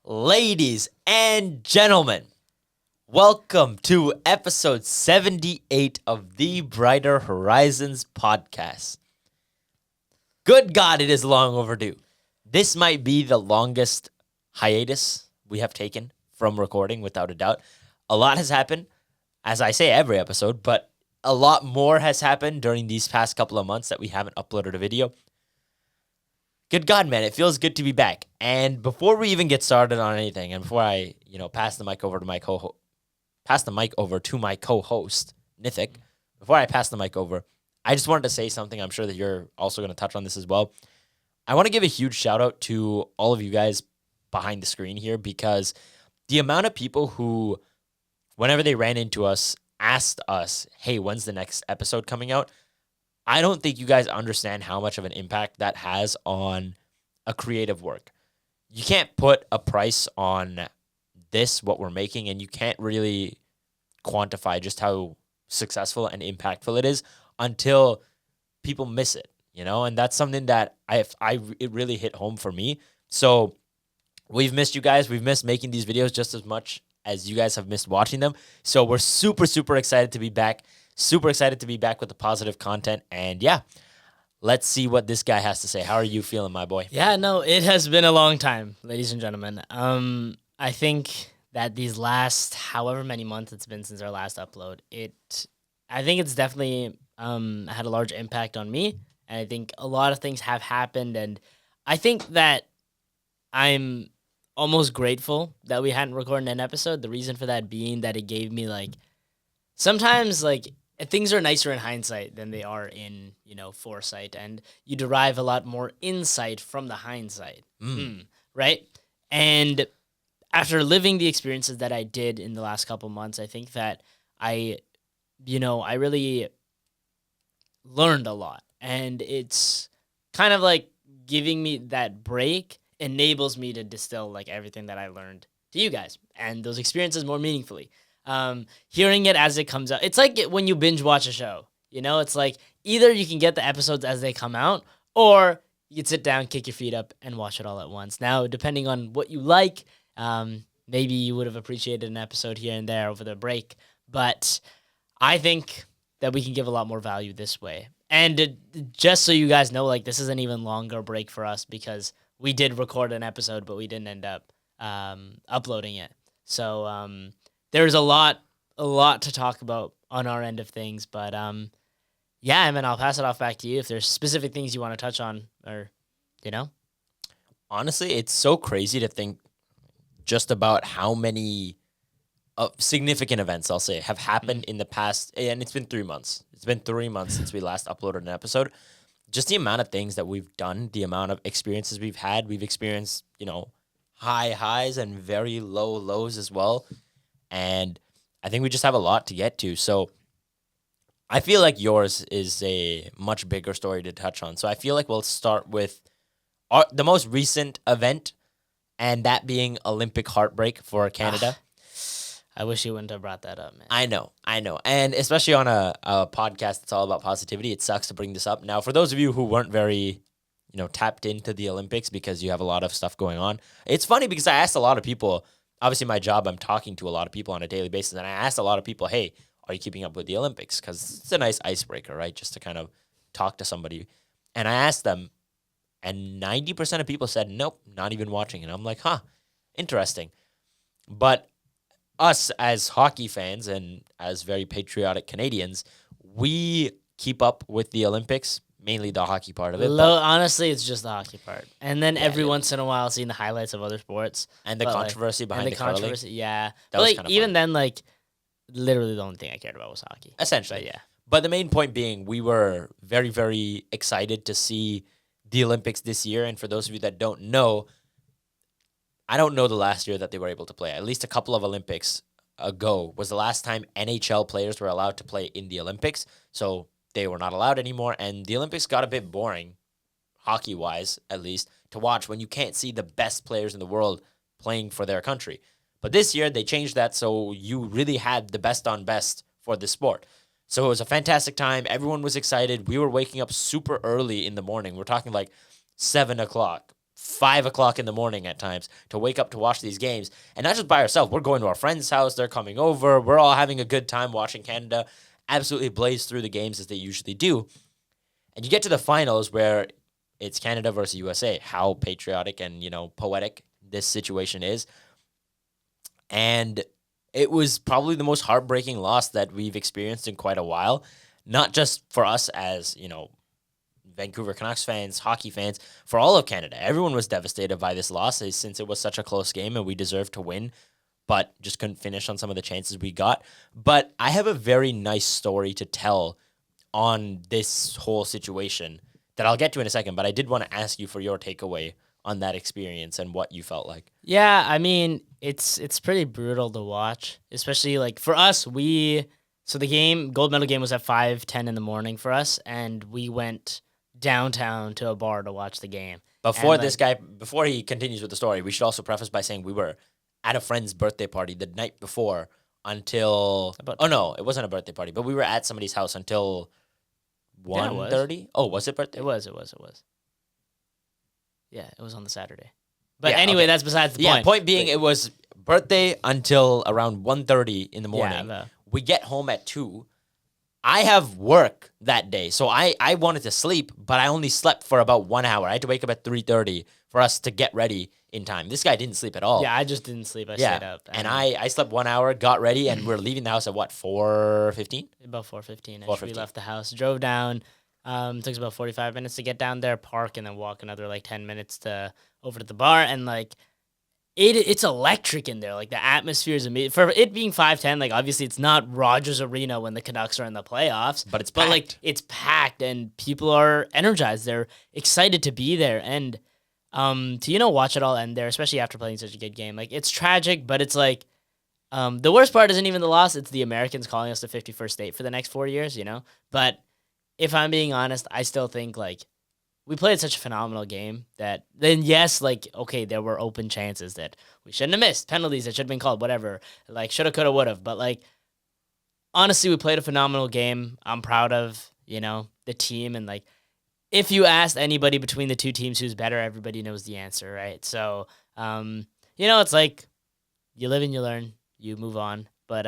Ladies and gentlemen, welcome to episode 78 of the Brighter Horizons podcast. Good God, it is long overdue. This might be the longest hiatus we have taken from recording, without a doubt. A lot has happened, as I say every episode, but a lot more has happened during these past couple of months that we haven't uploaded a video. Good God, man, it feels good to be back. And before we even get started on anything, and before I, pass the mic over to my co-host, Nithik, before I pass the mic over, I just wanted to say something. I'm sure that you're also going to touch on this as well. I want to give a huge shout out to all of you guys behind the screen here, because the amount of people who, whenever they ran into us, asked us, hey, when's the next episode coming out? I don't think you guys understand how much of an impact that has on a creative work. You can't put a price on this, what we're making, and you can't really quantify just how successful and impactful it is until people miss it, and that's something that it really hit home for me. So we've missed you guys. We've missed making these videos just as much as you guys have missed watching them. So we're super, super excited to be back. Super excited to be back with the positive content. And yeah, let's see what this guy has to say. How are you feeling, my boy? Yeah, no, it has been a long time, ladies and gentlemen. I think that these last however many months it's been since our last upload, I think it's definitely had a large impact on me. And I think a lot of things have happened. And I think that I'm almost grateful that we hadn't recorded an episode. The reason for that being that it gave me sometimes things are nicer in hindsight than they are in, foresight. And you derive a lot more insight from the hindsight, right? And after living the experiences that I did in the last couple months, I think that I really learned a lot. And it's kind of like giving me that break enables me to distill everything that I learned to you guys and those experiences more meaningfully. Hearing it as it comes out. It's like when you binge watch a show, it's like either you can get the episodes as they come out, or you can sit down, kick your feet up, and watch it all at once. Now, depending on what you like, maybe you would have appreciated an episode here and there over the break, but I think that we can give a lot more value this way. And just so you guys know, this is an even longer break for us because we did record an episode, but we didn't end up uploading it. So, there's a lot to talk about on our end of things, but yeah, I mean, I'll pass it off back to you if there's specific things you want to touch on, or Honestly, it's so crazy to think just about how many significant events, I'll say, have happened in the past, and it's been 3 months. It's been 3 months since we last uploaded an episode. Just the amount of things that we've done, the amount of experiences we've had. We've experienced, high highs and very low lows as well. And I think we just have a lot to get to. So I feel like yours is a much bigger story to touch on. So I feel like we'll start with the most recent event, and that being Olympic heartbreak for Canada. I wish you wouldn't have brought that up, man. I know. And especially on a podcast that's all about positivity, it sucks to bring this up. Now, for those of you who weren't very, tapped into the Olympics because you have a lot of stuff going on, it's funny because I asked a lot of people. Obviously, my job, I'm talking to a lot of people on a daily basis, and I asked a lot of people, hey, are you keeping up with the Olympics? Because it's a nice icebreaker, right? Just to kind of talk to somebody. And I asked them, and 90% of people said, nope, not even watching. And I'm like, interesting. But us as hockey fans and as very patriotic Canadians, we keep up with the Olympics, mainly the hockey part of it. Honestly, it's just the hockey part. And then every once in a while, seeing the highlights of other sports. And the controversy behind the curling. Yeah. That was kind of even funny. then, literally the only thing I cared about was hockey. Essentially. But, yeah. But the main point being, we were very, very excited to see the Olympics this year. And for those of you that don't know, I don't know the last year that they were able to play. At least a couple of Olympics ago was the last time NHL players were allowed to play in the Olympics. So they were not allowed anymore. And the Olympics got a bit boring, hockey-wise at least, to watch when you can't see the best players in the world playing for their country. But this year, they changed that so you really had the best on best for the sport. So it was a fantastic time. Everyone was excited. We were waking up super early in the morning. We're talking like 7 o'clock, 5 o'clock in the morning at times to wake up to watch these games. And not just by ourselves. We're going to our friend's house. They're coming over. We're all having a good time watching Canada absolutely blaze through the games as they usually do. And you get to the finals where it's Canada versus USA. How patriotic and, poetic this situation is. And it was probably the most heartbreaking loss that we've experienced in quite a while. Not just for us as, Vancouver Canucks fans, hockey fans, for all of Canada. Everyone was devastated by this loss since it was such a close game and we deserved to win, but just couldn't finish on some of the chances we got. But I have a very nice story to tell on this whole situation that I'll get to in a second, but I did want to ask you for your takeaway on that experience and what you felt like. Yeah, I mean, it's pretty brutal to watch, especially like for us, so the gold medal game was at 5:10 in the morning for us, and we went downtown to a bar to watch the game. Before he continues with the story, we should also preface by saying we were at a friend's birthday party the night before until no, it wasn't a birthday party, but we were at somebody's house until 1:30. Oh, was it birthday? It was. Yeah, it was on the Saturday. But anyway, that's besides the point. Yeah, point being, it was birthday until around 1:30 in the morning. Yeah, we get home at 2. I have work that day, so I wanted to sleep, but I only slept for about 1 hour. I had to wake up at 3:30 for us to get ready in time. This guy didn't sleep at all. Yeah, I just didn't sleep. I stayed up. And I slept 1 hour, got ready, and we're leaving the house at what, 4:15? About 4:15. 4:15. We left the house, drove down. Took us about 45 minutes to get down there, park, and then walk another like 10 minutes over to the bar. And like, it's electric in there. Like the atmosphere is amazing. For it being 5:10, like obviously it's not Rogers Arena when the Canucks are in the playoffs, but it's packed. Like it's packed and people are energized. They're excited to be there and to watch it all end there, especially after playing such a good game. Like it's tragic, but it's like the worst part isn't even the loss. It's the Americans calling us the 51st state for the next 4 years. But if I'm being honest, I still think, like, we played such a phenomenal game that then, yes, like, okay, there were open chances that we shouldn't have missed, penalties that should have been called, whatever, like, shoulda, coulda, woulda. But, like, honestly, we played a phenomenal game. I'm proud of, the team. And, like, if you asked anybody between the two teams who's better, everybody knows the answer, right? So, it's like you live and you learn, you move on. But,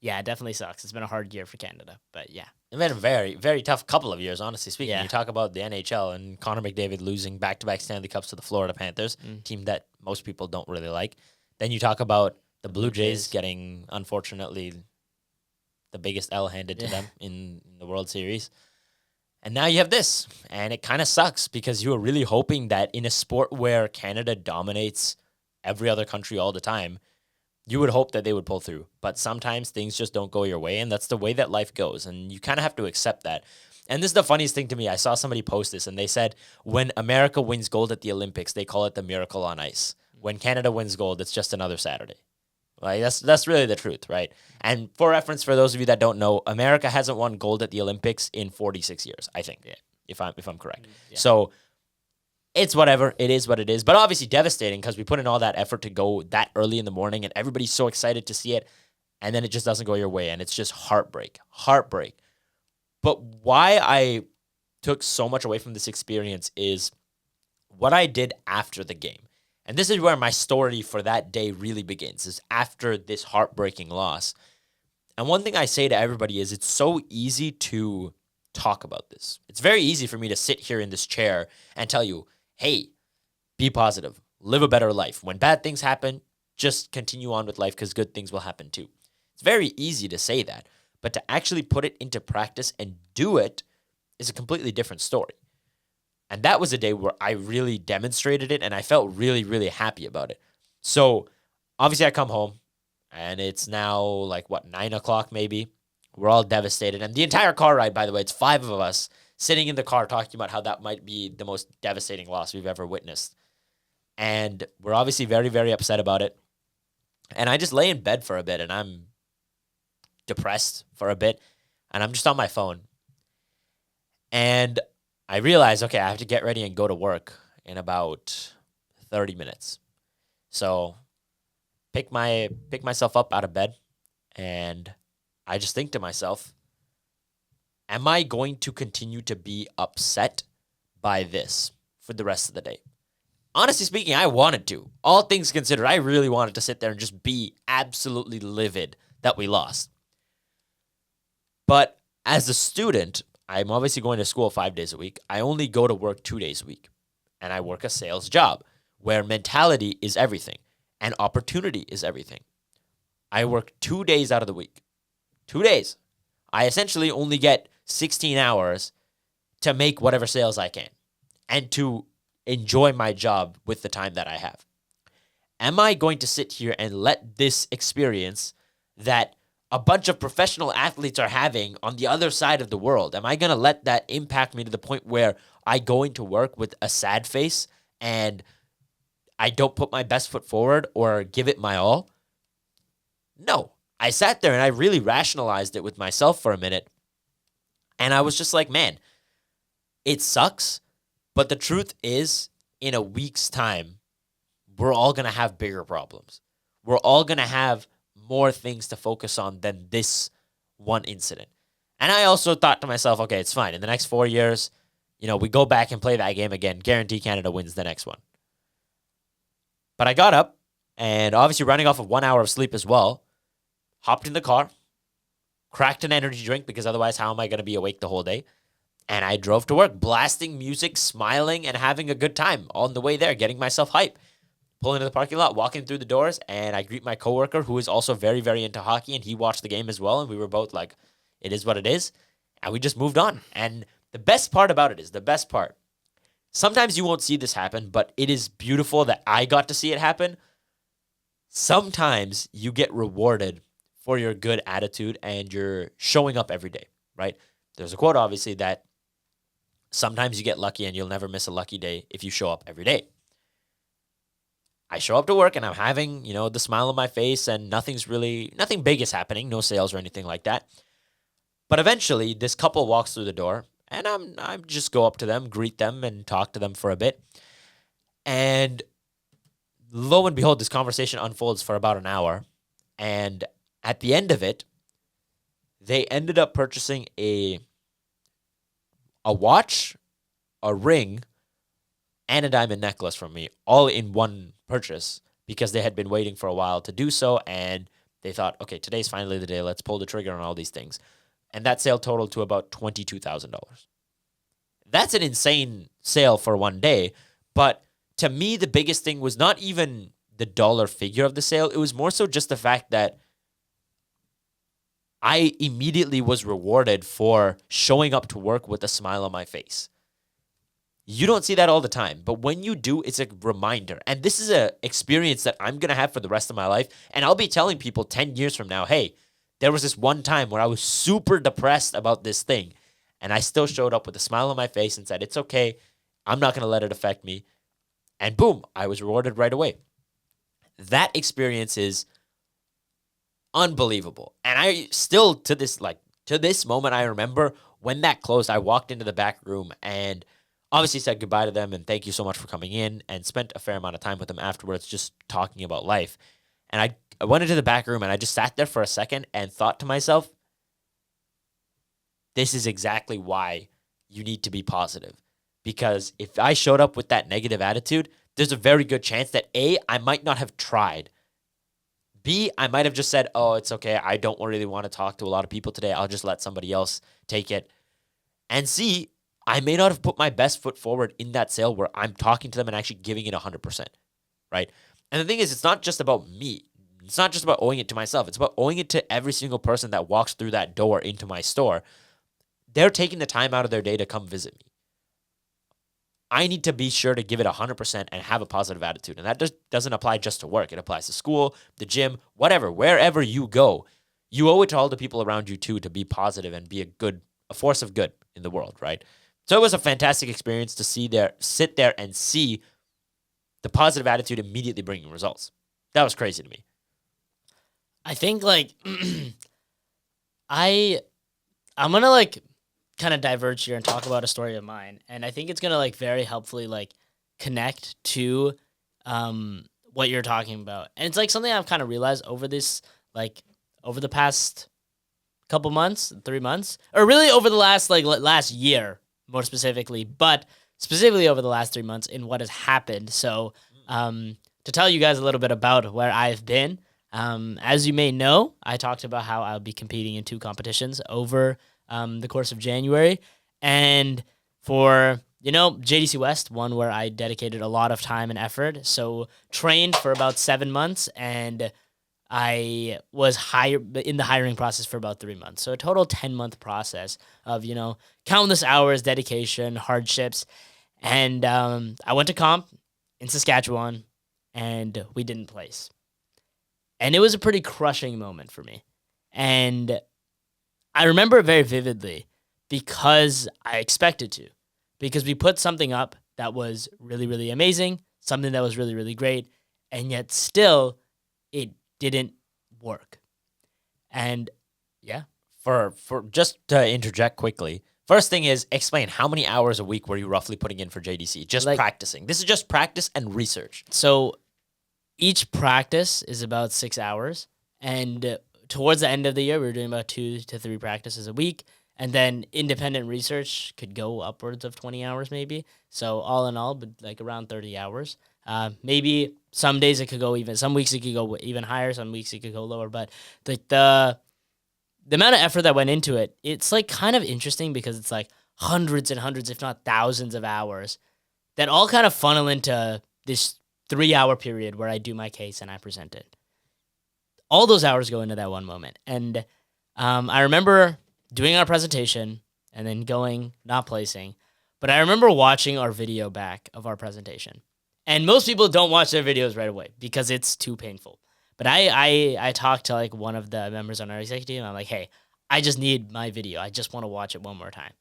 yeah, it definitely sucks. It's been a hard year for Canada, but yeah. It's been a very, very tough couple of years, honestly speaking. Yeah. You talk about the NHL and Connor McDavid losing back-to-back Stanley Cups to the Florida Panthers, team that most people don't really like. Then you talk about the Blue Jays getting, unfortunately, the biggest L handed to them in the World Series. And now you have this, and it kind of sucks because you were really hoping that in a sport where Canada dominates every other country all the time, you would hope that they would pull through. But sometimes things just don't go your way, and that's the way that life goes, and you kind of have to accept that. And this is the funniest thing to me. I saw somebody post this, and they said, when America wins gold at the Olympics, they call it the miracle on ice. When Canada wins gold, it's just another Saturday. Like that's really the truth, right? And for reference, for those of you that don't know, America hasn't won gold at the Olympics in 46 years, I think, if I'm correct. Yeah. So it's whatever. It is what it is. But obviously devastating because we put in all that effort to go that early in the morning and everybody's so excited to see it. And then it just doesn't go your way. And it's just heartbreak. But why I took so much away from this experience is what I did after the game. And this is where my story for that day really begins, is after this heartbreaking loss. And one thing I say to everybody is it's so easy to talk about this. It's very easy for me to sit here in this chair and tell you, hey, be positive, live a better life. When bad things happen, just continue on with life because good things will happen too. It's very easy to say that, but to actually put it into practice and do it is a completely different story. And that was a day where I really demonstrated it and I felt really, really happy about it. So obviously I come home and it's now like, 9 o'clock maybe. We're all devastated. And the entire car ride, by the way, it's 5 of us sitting in the car talking about how that might be the most devastating loss we've ever witnessed. And we're obviously very, very upset about it. And I just lay in bed for a bit and I'm depressed for a bit. And I'm just on my phone. And I realize, okay, I have to get ready and go to work in about 30 minutes. So pick myself up out of bed, and I just think to myself, am I going to continue to be upset by this for the rest of the day? Honestly speaking, I wanted to. All things considered, I really wanted to sit there and just be absolutely livid that we lost. But as a student, I'm obviously going to school 5 days a week. I only go to work 2 days a week. And I work a sales job where mentality is everything and opportunity is everything. I work 2 days out of the week. 2 days. I essentially only get 16 hours to make whatever sales I can and to enjoy my job with the time that I have. Am I going to sit here and let this experience that a bunch of professional athletes are having on the other side of the world, am I going to let that impact me to the point where I go into work with a sad face and I don't put my best foot forward or give it my all? No. I sat there and I really rationalized it with myself for a minute. And I was just like, man, it sucks. But the truth is, in a week's time, we're all going to have bigger problems. We're all going to have more things to focus on than this one incident. And I also thought to myself, okay, it's fine. In the next 4 years, we go back and play that game again. Guarantee Canada wins the next one. But I got up, and obviously running off of 1 hour of sleep as well, hopped in the car, cracked an energy drink because otherwise how am I going to be awake the whole day? And I drove to work, blasting music, smiling, and having a good time on the way there, getting myself hype. Pull into the parking lot, walking through the doors, and I greet my coworker who is also very, very into hockey, and he watched the game as well, and we were both like, it is what it is, and we just moved on. And the best part about it is, sometimes you won't see this happen, but it is beautiful that I got to see it happen. Sometimes you get rewarded for your good attitude and you're showing up every day, right? There's a quote, obviously, that sometimes you get lucky and you'll never miss a lucky day if you show up every day. I show up to work and I'm having, the smile on my face and nothing big is happening, no sales or anything like that. But eventually this couple walks through the door and I just go up to them, greet them and talk to them for a bit. And lo and behold, this conversation unfolds for about an hour. And at the end of it, they ended up purchasing a watch, a ring, and a diamond necklace from me, all in one purchase, because they had been waiting for a while to do so, and they thought, okay, today's finally the day, let's pull the trigger on all these things. And that sale totaled to about $22,000. That's an insane sale for one day, but to me, the biggest thing was not even the dollar figure of the sale, it was more so just the fact that I immediately was rewarded for showing up to work with a smile on my face. You don't see that all the time, but when you do, it's a reminder. And this is an experience that I'm going to have for the rest of my life. And I'll be telling people 10 years from now, hey, there was this one time where I was super depressed about this thing. And I still showed up with a smile on my face and said, it's okay. I'm not going to let it affect me. And boom, I was rewarded right away. That experience is unbelievable. And I still, to this moment, I remember when that closed, I walked into the back room and obviously said goodbye to them and thank you so much for coming in, and spent a fair amount of time with them afterwards just talking about life. And I went into the back room and I just sat there for a second and thought to myself, this is exactly why you need to be positive. Because if I showed up with that negative attitude, there's a very good chance that A, I might not have tried. B, I might have just said, oh, it's okay, I don't really want to talk to a lot of people today, I'll just let somebody else take it. And C, I may not have put my best foot forward in that sale where I'm talking to them and actually giving it 100%, right? And the thing is, it's not just about me. It's not just about owing it to myself. It's about owing it to every single person that walks through that door into my store. They're taking the time out of their day to come visit me. I need to be sure to give it 100% and have a positive attitude. And that just doesn't apply just to work. It applies to school, the gym, whatever, wherever you go. You owe it to all the people around you too to be positive and be a force of good in the world, right? So it was a fantastic experience to sit there and see the positive attitude immediately bringing results. That was crazy to me. I think I'm gonna kind of diverge here and talk about a story of mine, and I think it's gonna very helpfully connect to what you're talking about. And it's like something I've kind of realized over this, like over the past couple months, 3 months, or really over the last last year, more specifically, but specifically over the last 3 months in what has happened. So, to tell you guys a little bit about where I've been, as you may know, I talked about how I'll be competing in 2 competitions over the course of January, and for JDC West, one where I dedicated a lot of time and effort. So trained for about 7 months, and I was in the hiring process for about 3 months. So a total 10-month process of, countless hours, dedication, hardships. And I went to comp in Saskatchewan, and we didn't place. And it was a pretty crushing moment for me. And I remember it very vividly because I expected to. Because we put something up that was really, really amazing, something that was really, really great, and yet still it didn't work. And yeah. For just to interject quickly, first thing is explain how many hours a week were you roughly putting in for JDC? Just practicing. This is just practice and research. So each practice is about 6 hours, and towards the end of the year, we were doing about 2 to 3 practices a week, and then independent research could go upwards of 20 hours maybe. So all in all, but like around 30 hours. Maybe some days it could go some weeks it could go even higher, some weeks it could go lower, but the amount of effort that went into it, it's like kind of interesting because it's like hundreds and hundreds, if not thousands of hours that all kind of funnel into this 3-hour period where I do my case and I present it. All those hours go into that one moment. And I remember doing our presentation and then not placing. But I remember watching our video back of our presentation. And most people don't watch their videos right away because it's too painful. But I talked to like one of the members on our executive team. I'm like, hey, I just need my video. I just want to watch it one more time.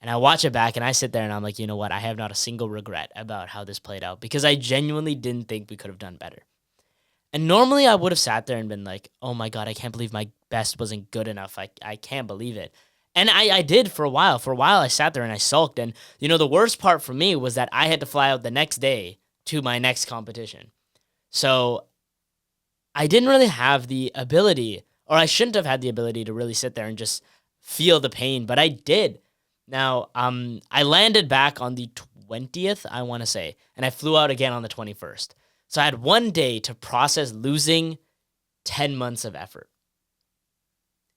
And I watch it back and I sit there and I'm like, you know what? I have not a single regret about how this played out because I genuinely didn't think we could have done better. And normally I would have sat there and been like, oh my God, I can't believe my best wasn't good enough. I can't believe it. And I did for a while. For a while I sat there and I sulked. And, the worst part for me was that I had to fly out the next day to my next competition. So I didn't really have the ability, or I shouldn't have had the ability to really sit there and just feel the pain, but I did. Now, I landed back on the 20th, I want to say, and I flew out again on the 21st. So I had one day to process losing 10 months of effort.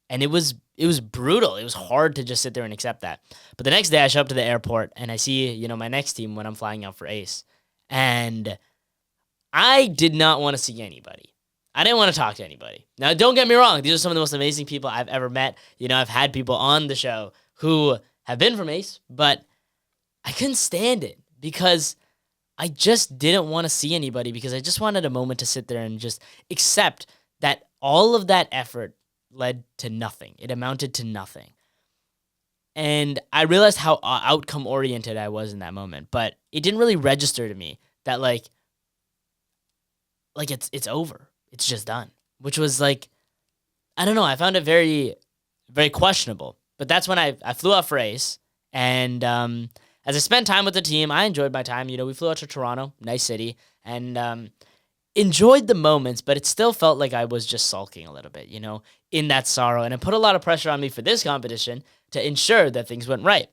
And it was brutal. It was hard to just sit there and accept that. But the next day I show up to the airport and I see, my next team when I'm flying out for ACE. And I did not want to see anybody. I didn't want to talk to anybody. Now, don't get me wrong. These are some of the most amazing people I've ever met. I've had people on the show who have been from ACE, but I couldn't stand it because I just didn't want to see anybody because I just wanted a moment to sit there and just accept that all of that effort led to nothing. It amounted to nothing. And I realized how outcome-oriented I was in that moment, but it didn't really register to me that like it's over. It's just done, which was like, I don't know. I found it very, very questionable. But that's when I flew out for ACE, and as I spent time with the team, I enjoyed my time. We flew out to Toronto, nice city, and enjoyed the moments, but it still felt like I was just sulking a little bit, in that sorrow. And it put a lot of pressure on me for this competition to ensure that things went right.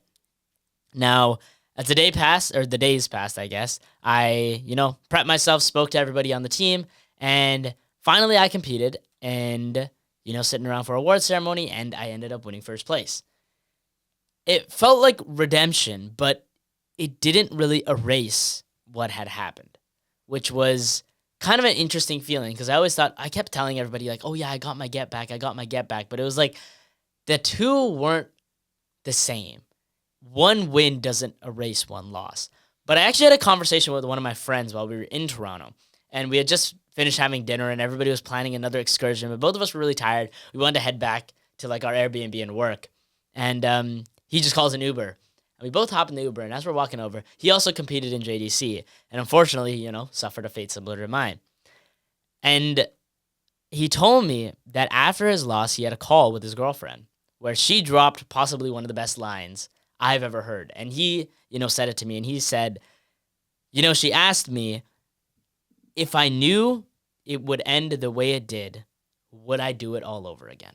Now, as the days passed, I guess, I, prepped myself, spoke to everybody on the team, and finally I competed and, sitting around for award ceremony, and I ended up winning first place. It felt like redemption, but it didn't really erase what had happened, which was kind of an interesting feeling because I kept telling everybody like, oh yeah, I got my get back. But it was like the two weren't the same. One win doesn't erase one loss. But I actually had a conversation with one of my friends while we were in Toronto, and we had just finished having dinner and everybody was planning another excursion, but both of us were really tired. We wanted to head back to like our Airbnb and work. And he just calls an Uber. And we both hop in the Uber, and as we're walking over, he also competed in JDC, and unfortunately, suffered a fate similar to mine. And he told me that after his loss, he had a call with his girlfriend where she dropped possibly one of the best lines I've ever heard. And he, said it to me, and he said, she asked me, if I knew it would end the way it did, would I do it all over again?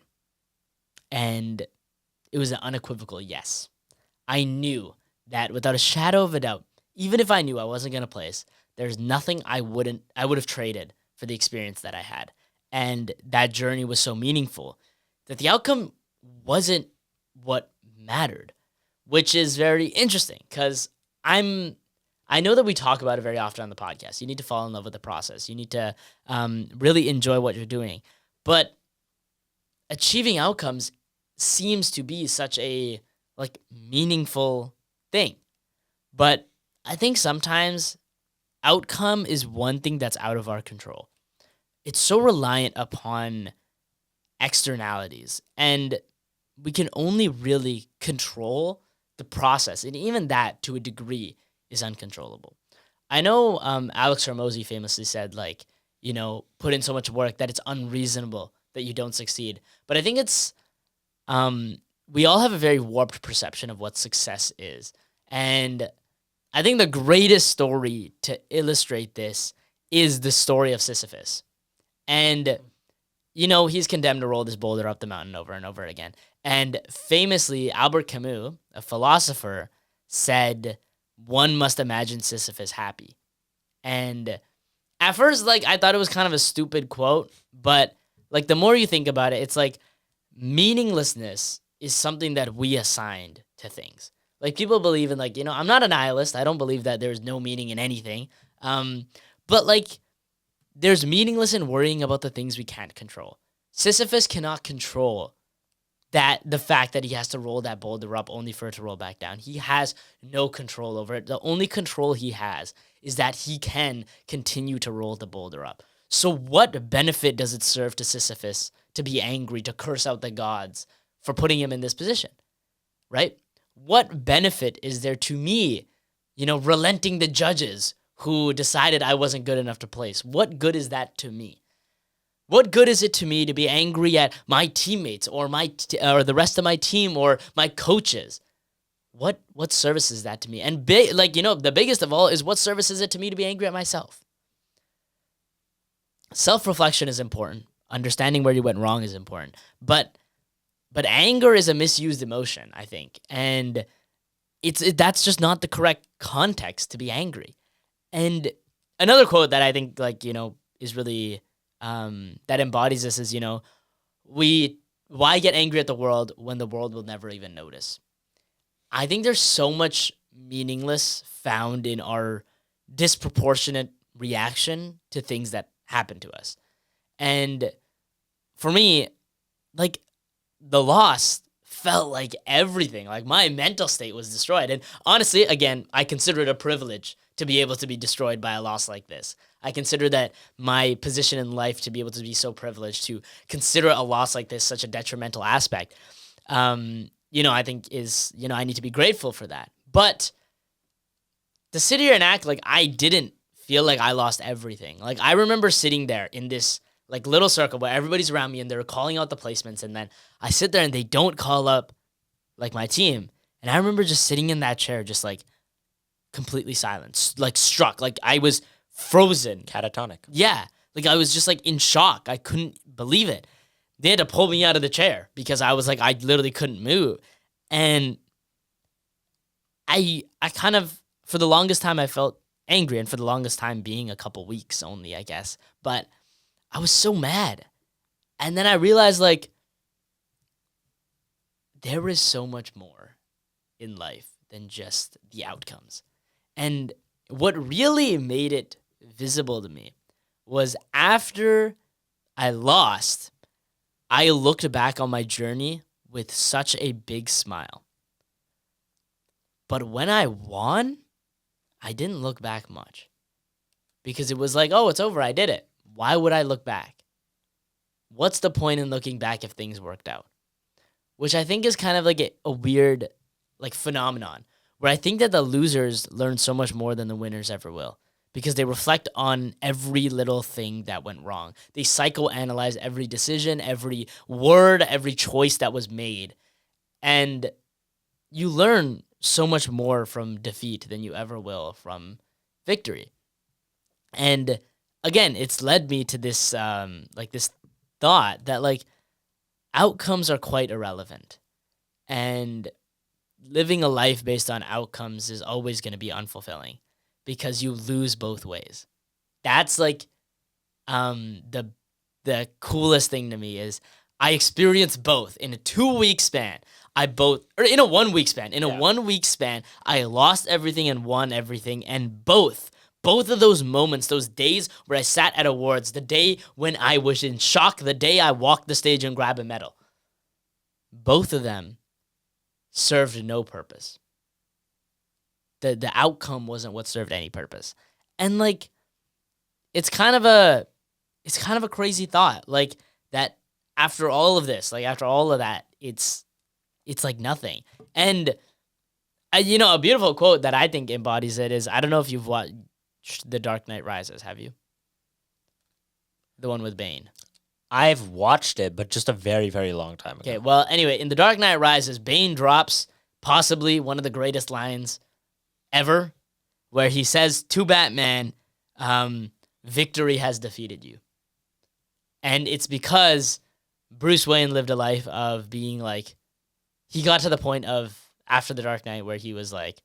And it was an unequivocal yes. I knew that without a shadow of a doubt, even if I knew I wasn't going to place, there's nothing I would have traded for the experience that I had. And that journey was so meaningful that the outcome wasn't what mattered, which is very interesting because I know that we talk about it very often on the podcast. You need to fall in love with the process. You need to really enjoy what you're doing. But achieving outcomes seems to be such a meaningful thing. But I think sometimes outcome is one thing that's out of our control. It's so reliant upon externalities, and we can only really control the process, and even that to a degree is uncontrollable. I know Alex Hormozy famously said, put in so much work that it's unreasonable that you don't succeed. But I think it's we all have a very warped perception of what success is. And I think the greatest story to illustrate this is the story of Sisyphus. And, he's condemned to roll this boulder up the mountain over and over again. And famously, Albert Camus, a philosopher, said, one must imagine Sisyphus happy. And at first, I thought it was kind of a stupid quote, but, the more you think about it, it's meaninglessness is something that we assigned to things. People believe in, I'm not a nihilist. I don't believe that there's no meaning in anything. But, there's meaningless in worrying about the things we can't control. Sisyphus cannot control the fact that he has to roll that boulder up only for it to roll back down. He has no control over it. The only control he has is that he can continue to roll the boulder up. So what benefit does it serve to Sisyphus to be angry, to curse out the gods for putting him in this position, right? What benefit is there to me, relenting the judges who decided I wasn't good enough to place? What good is that to me? What good is it to me to be angry at my teammates or or the rest of my team or my coaches? What service is that to me? And the biggest of all is, what service is it to me to be angry at myself? Self-reflection is important. Understanding where you went wrong is important. But anger is a misused emotion, I think. And that's just not the correct context to be angry. And another quote that I think is really that embodies this is, why get angry at the world when the world will never even notice? I think there's so much meaningless found in our disproportionate reaction to things that happen to us. And for me, the loss felt like everything. My mental state was destroyed. And honestly, again, I consider it a privilege to be able to be destroyed by a loss like this. I consider that my position in life to be able to be so privileged to consider a loss like this such a detrimental aspect, I think is, I need to be grateful for that. But to sit here and act like I didn't feel like I lost everything. I remember sitting there in this little circle where everybody's around me and they're calling out the placements, and then I sit there and they don't call up my team. And I remember just sitting in that chair, just completely silent, struck, I was frozen. Catatonic. Yeah. I was just in shock. I couldn't believe it. They had to pull me out of the chair because I was I literally couldn't move. And I kind of, for the longest time, I felt angry, and for the longest time being a couple weeks only, I guess. But I was so mad. And then I realized there is so much more in life than just the outcomes. And what really made it visible to me was after I lost, I looked back on my journey with such a big smile. But when I won, I didn't look back much. Because it was oh, it's over, I did it. Why would I look back? What's the point in looking back if things worked out? Which I think is kind of a weird phenomenon, where I think that the losers learn so much more than the winners ever will, because they reflect on every little thing that went wrong. They psychoanalyze every decision, every word, every choice that was made. And you learn so much more from defeat than you ever will from victory. And again, it's led me to this like this thought that like outcomes are quite irrelevant, and living a life based on outcomes is always going to be unfulfilling because you lose both ways. That's like the coolest thing to me is I experienced both in a 2 week span. In a 1 week span. In a 1 week span, I lost everything and won everything, and both of those moments, those days where I sat at awards, the day when I was in shock, the day I walked the stage and grabbed a medal, both of them served no purpose. The outcome wasn't what served any purpose. And like it's kind of a crazy thought. Like that after all of this, like after all of that, it's like nothing. And a beautiful quote that I think embodies it is, I don't know if you've watched The Dark Knight Rises, have you? The one with Bane. I've watched it, but just a very, very long time ago. Okay, well, anyway, in The Dark Knight Rises, Bane drops possibly one of the greatest lines ever, where he says to Batman, victory has defeated you. And it's because Bruce Wayne lived a life of being like, he got to the point of, after The Dark Knight, where he was like,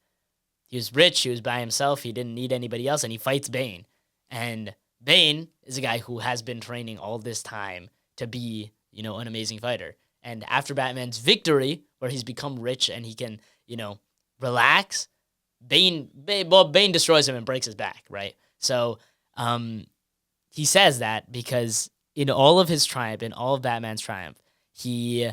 he was rich, he was by himself, he didn't need anybody else, and he fights Bane. And Bane is a guy who has been training all this time to be, an amazing fighter. And after Batman's victory, where he's become rich and he can, relax, Bane destroys him and breaks his back, right? So he says that because in all of his triumph, in all of Batman's triumph, he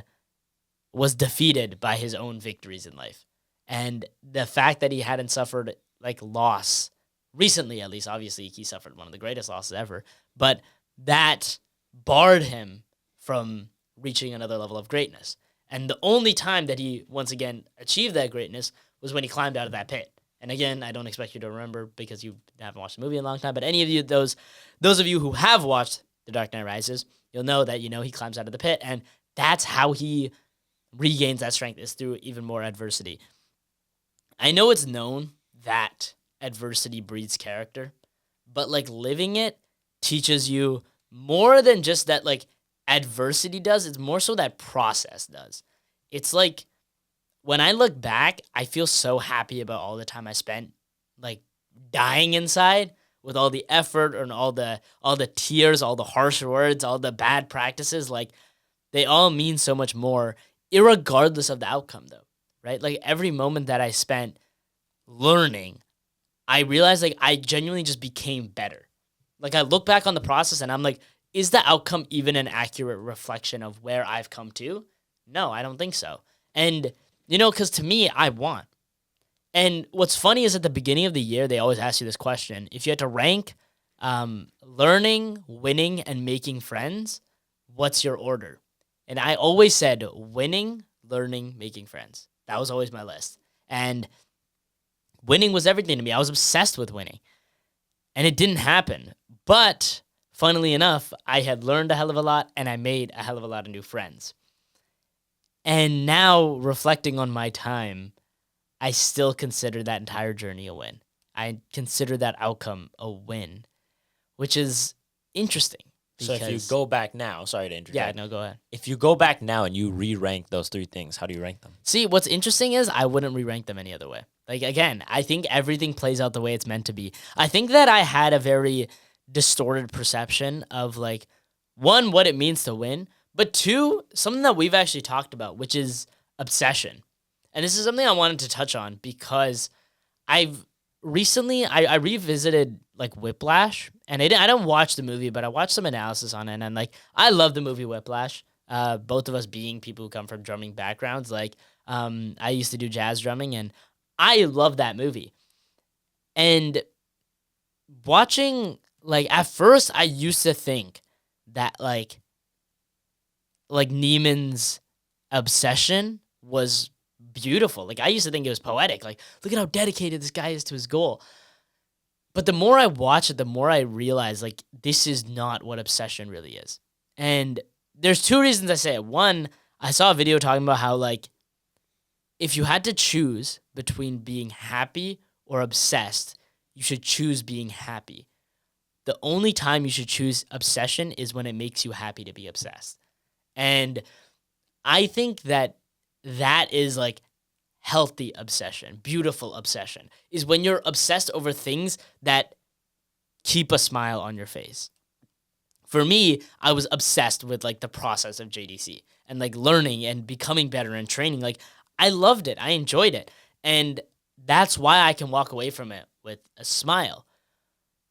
was defeated by his own victories in life. And the fact that he hadn't suffered like loss recently, at least, obviously he suffered one of the greatest losses ever, but that barred him from reaching another level of greatness. And the only time that he once again achieved that greatness was when he climbed out of that pit. And again, I don't expect you to remember because you haven't watched the movie in a long time, but any of you, those of you who have watched The Dark Knight Rises, you'll know that, he climbs out of the pit, and that's how he regains that strength, is through even more adversity. I know it's known that adversity breeds character, but like living it teaches you more than just that like adversity does. It's more so that process does. It's like when I look back, I feel so happy about all the time I spent like dying inside with all the effort and all the tears, all the harsh words, all the bad practices. Like they all mean so much more, irregardless of the outcome, though, right? Like every moment that I spent learning, I realized like I genuinely just became better. Like I look back on the process and I'm like, is the outcome even an accurate reflection of where I've come to? No, I don't think so. And, because to me, I won. And what's funny is at the beginning of the year, they always ask you this question. If you had to rank learning, winning, and making friends, what's your order? And I always said winning, learning, making friends. That was always my list. And winning was everything to me. I was obsessed with winning. And it didn't happen. But funnily enough, I had learned a hell of a lot and I made a hell of a lot of new friends. And now, reflecting on my time, I still consider that entire journey a win. I consider that outcome a win, which is interesting. So if you go back now, sorry to interject. Yeah, no, go ahead. If you go back now and you re-rank those three things, how do you rank them? See, what's interesting is I wouldn't re-rank them any other way. Like, again, I think everything plays out the way it's meant to be. I think that I had a very distorted perception of, like, one, what it means to win, but two, something that we've actually talked about, which is obsession. And this is something I wanted to touch on because I've recently, I revisited, like, Whiplash, and I don't watch the movie, but I watched some analysis on it, and, like, I love the movie Whiplash. Both of us being people who come from drumming backgrounds. Like, I used to do jazz drumming, and I love that movie. And watching, like, at first, I used to think that, like Neiman's obsession was beautiful. Like, I used to think it was poetic. Like, look at how dedicated this guy is to his goal. But the more I watch it, the more I realize, like, this is not what obsession really is. And there's two reasons I say it. One, I saw a video talking about how, like, if you had to choose between being happy or obsessed, you should choose being happy. the only time you should choose obsession is when it makes you happy to be obsessed. And I think that is like healthy obsession, beautiful obsession, is when you're obsessed over things that keep a smile on your face. For me, I was obsessed with like the process of JDC and like learning and becoming better and training. Like I loved it. I enjoyed it. And that's why I can walk away from it with a smile.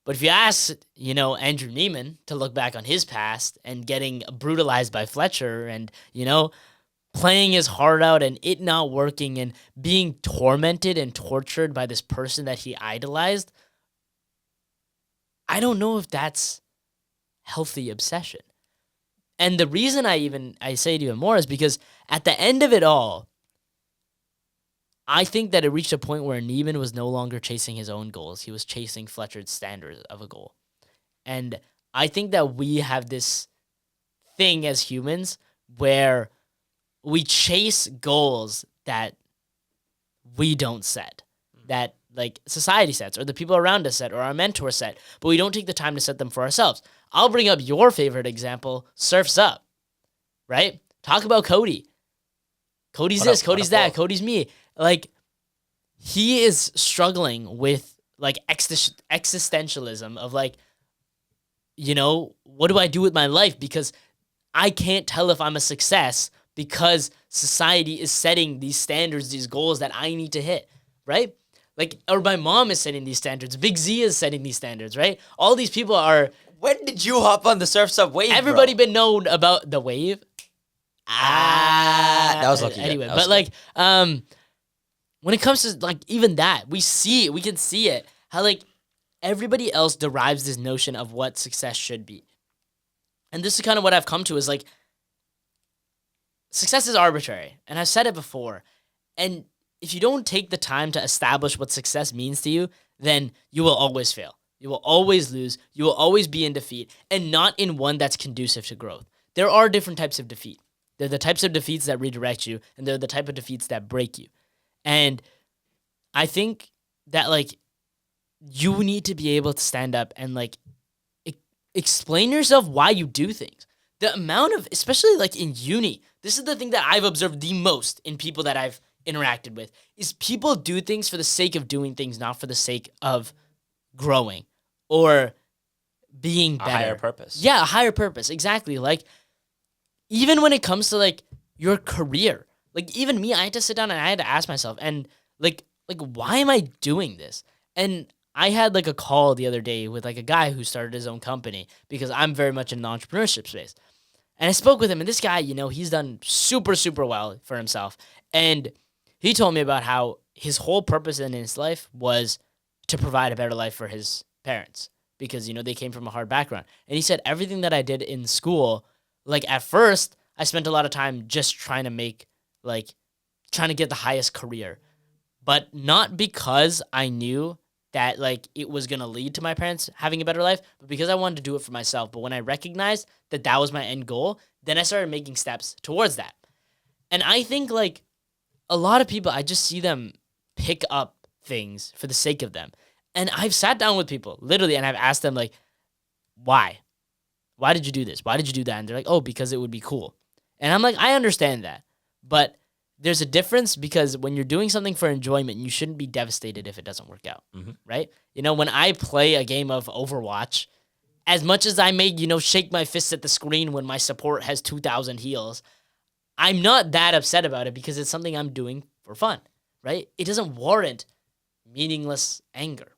But if you ask, Andrew Neiman to look back on his past and getting brutalized by Fletcher and, playing his heart out and it not working and being tormented and tortured by this person that he idolized, I don't know if that's healthy obsession. And the reason I say it even more is because at the end of it all, I think that it reached a point where Neiman was no longer chasing his own goals. He was chasing Fletcher's standards of a goal. And I think that we have this thing as humans where we chase goals that we don't set, that like society sets or the people around us set or our mentor set, but we don't take the time to set them for ourselves. I'll bring up your favorite example, Surf's Up, right? Talk about Cody. Cody's this, Cody's that, Cody's me. Like, he is struggling with like existentialism of like, what do I do with my life? Because I can't tell if I'm a success because society is setting these standards, these goals that I need to hit, right? Like, or my mom is setting these standards. Big Z is setting these standards, right? All these people are... When did you hop on the Surf's Up wave, Everybody been known about the wave. That was lucky. Anyway, but like, when it comes to like even that, we can see it. How like everybody else derives this notion of what success should be. And this is kind of what I've come to is like, success is arbitrary. And I've said it before. And if you don't take the time to establish what success means to you, then you will always fail. You will always lose. You will always be in defeat and not in one that's conducive to growth. There are different types of defeat. They're the types of defeats that redirect you, and they're the type of defeats that break you. And I think that, like, you need to be able to stand up and, like, explain yourself why you do things. The amount of, especially, like, in uni, this is the thing that I've observed the most in people that I've interacted with, is people do things for the sake of doing things, not for the sake of growing or being better. A higher purpose. Yeah, a higher purpose. Exactly. Like, even when it comes to, like, your career, like, even me, I had to sit down and I had to ask myself, and, like, why am I doing this? And I had, like, a call the other day with, like, a guy who started his own company because I'm very much in the entrepreneurship space. And I spoke with him, and this guy, he's done super, super well for himself. And he told me about how his whole purpose in his life was to provide a better life for his parents because, they came from a hard background. And he said everything that I did in school, like, at first, I spent a lot of time just trying to get the highest career. But not because I knew that, like, it was going to lead to my parents having a better life, but because I wanted to do it for myself. But when I recognized that that was my end goal, then I started making steps towards that. And I think, like, a lot of people, I just see them pick up things for the sake of them. And I've sat down with people, literally, and I've asked them, like, why? Why did you do this? Why did you do that? And they're like, oh, because it would be cool. And I'm like, I understand that. But there's a difference because when you're doing something for enjoyment, you shouldn't be devastated if it doesn't work out, right? When I play a game of Overwatch, as much as I may, shake my fists at the screen when my support has 2,000 heals, I'm not that upset about it because it's something I'm doing for fun, right? It doesn't warrant meaningless anger.